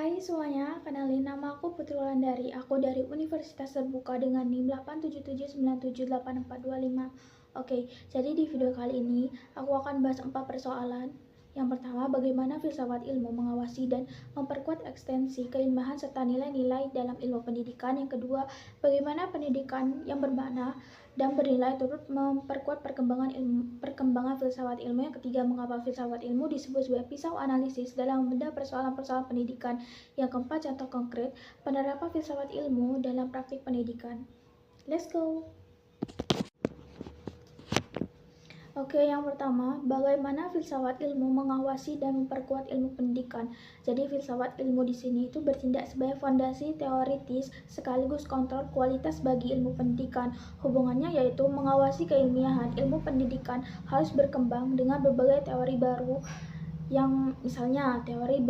Hai semuanya, kenalin nama aku Putri Wulandari. Aku dari Universitas Terbuka dengan NIM 877978425. Oke, jadi di video kali ini aku akan bahas 4 persoalan. Yang pertama, bagaimana filsafat ilmu mengawasi dan memperkuat ekstensi keilmuan serta nilai-nilai dalam ilmu pendidikan. Yang kedua, bagaimana pendidikan yang bermakna dan bernilai turut memperkuat perkembangan filsafat ilmu. Yang ketiga, mengapa filsafat ilmu disebut sebagai pisau analisis dalam membedah persoalan-persoalan pendidikan. Yang keempat, contoh konkret penerapan filsafat ilmu dalam praktik pendidikan. Let's go! Oke, yang pertama, bagaimana filsafat ilmu mengawasi dan memperkuat ilmu pendidikan. Jadi, filsafat ilmu di sini itu bertindak sebagai fondasi teoritis sekaligus kontrol kualitas bagi ilmu pendidikan. Hubungannya yaitu mengawasi keilmiahan ilmu pendidikan harus berkembang dengan berbagai teori baru yang misalnya teori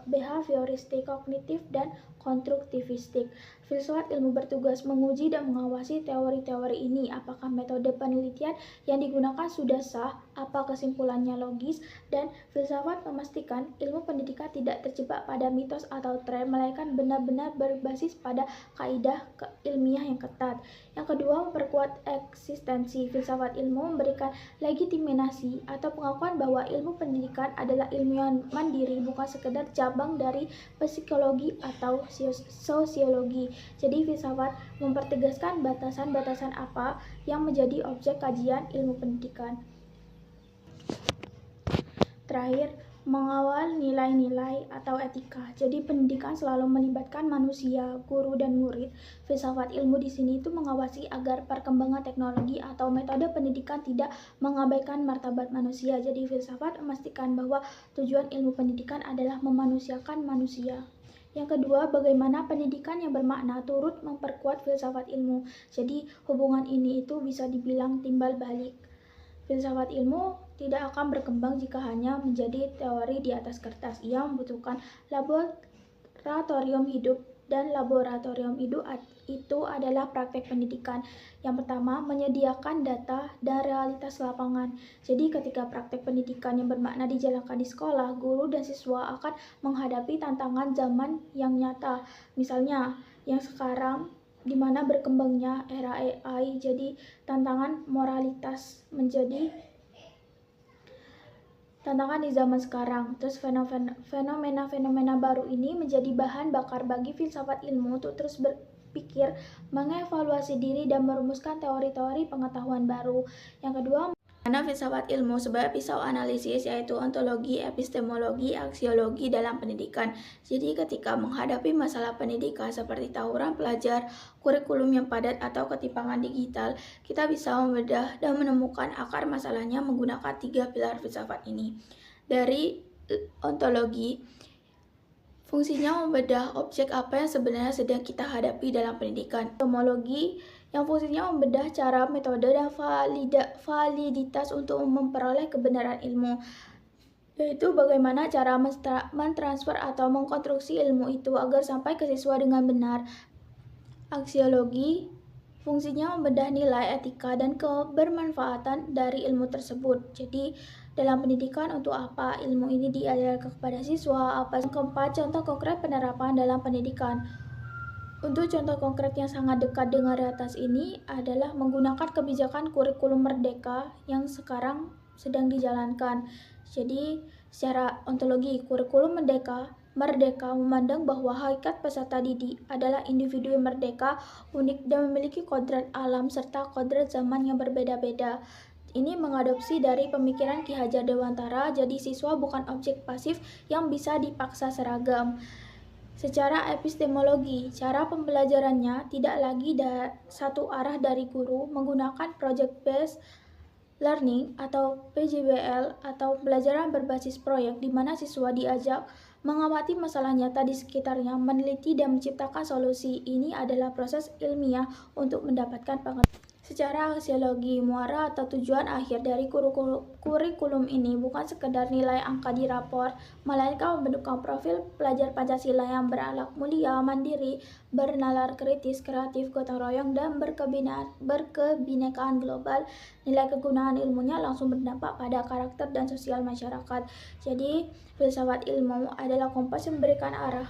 behavioristik, kognitif, dan konstruktivistik. Filsafat ilmu bertugas menguji dan mengawasi teori-teori ini. Apakah metode penelitian yang digunakan sudah sah? Apa kesimpulannya logis? Dan filsafat memastikan ilmu pendidikan tidak terjebak pada mitos atau tren, melainkan benar-benar berbasis pada kaidah ilmiah yang ketat. Yang kedua, memperkuat eksistensi. Filsafat ilmu memberikan legitimasi atau pengakuan bahwa ilmu pendidikan adalah ilmiah mandiri, bukan sekedar cabang dari psikologi atau sosiologi. Jadi filsafat mempertegaskan batasan-batasan apa yang menjadi objek kajian ilmu pendidikan. Terakhir, mengawal nilai-nilai atau etika. Jadi pendidikan selalu melibatkan manusia, guru, dan murid. Filsafat ilmu di sini itu mengawasi agar perkembangan teknologi atau metode pendidikan tidak mengabaikan martabat manusia. Jadi filsafat memastikan bahwa tujuan ilmu pendidikan adalah memanusiakan manusia. Yang kedua, bagaimana pendidikan yang bermakna turut memperkuat filsafat ilmu. Jadi hubungan ini itu bisa dibilang timbal balik. Filsafat ilmu tidak akan berkembang jika hanya menjadi teori di atas kertas. Ia membutuhkan laboratorium hidup, dan laboratorium hidup itu adalah praktek pendidikan. Yang pertama, menyediakan data dan realitas lapangan. Jadi ketika praktek pendidikan yang bermakna dijalankan di sekolah, guru dan siswa akan menghadapi tantangan zaman yang nyata. Misalnya yang sekarang di mana berkembangnya era AI, jadi tantangan moralitas menjadi tantangan di zaman sekarang. Terus fenomena-fenomena baru ini menjadi bahan bakar bagi filsafat ilmu untuk terus berpikir, mengevaluasi diri, dan merumuskan teori-teori pengetahuan baru. Yang kedua, mana filsafat ilmu sebagai pisau analisis, yaitu ontologi, epistemologi, aksiologi dalam pendidikan. Jadi ketika menghadapi masalah pendidikan seperti tawuran pelajar, kurikulum yang padat, atau ketimpangan digital, kita bisa membedah dan menemukan akar masalahnya menggunakan 3 pilar filsafat ini. Dari ontologi, fungsinya membedah objek apa yang sebenarnya sedang kita hadapi dalam pendidikan. Epistemologi yang fungsinya membedah cara, metode, dan validitas untuk memperoleh kebenaran ilmu, yaitu bagaimana cara mentransfer atau mengkonstruksi ilmu itu agar sampai ke siswa dengan benar. Aksiologi fungsinya membedah nilai, etika, dan kebermanfaatan dari ilmu tersebut. Jadi dalam pendidikan, untuk apa ilmu ini diajarkan kepada siswa, apa. Yang keempat, contoh konkret penerapan dalam pendidikan. Untuk contoh konkret yang sangat dekat dengan realitas ini adalah menggunakan kebijakan kurikulum merdeka yang sekarang sedang dijalankan. Jadi secara ontologi, kurikulum merdeka memandang bahwa hakikat peserta didik adalah individu yang merdeka, unik, dan memiliki kodrat alam serta kodrat zaman yang berbeda-beda. Ini mengadopsi dari pemikiran Ki Hajar Dewantara, jadi siswa bukan objek pasif yang bisa dipaksa seragam. Secara epistemologi, cara pembelajarannya tidak lagi satu arah dari guru, menggunakan project based learning atau PJBL atau pembelajaran berbasis proyek, di mana siswa diajak mengamati masalah nyata di sekitarnya, meneliti, dan menciptakan solusi. Ini adalah proses ilmiah untuk mendapatkan pengetahuan. Secara aksiologi, muara atau tujuan akhir dari kurikulum ini bukan sekedar nilai angka di rapor, melainkan membentukkan profil pelajar Pancasila yang berakhlak mulia, mandiri, bernalar kritis, kreatif, gotong royong, dan berkebinekaan global. Nilai kegunaan ilmunya langsung berdampak pada karakter dan sosial masyarakat. Jadi, filsafat ilmu adalah kompas yang memberikan arah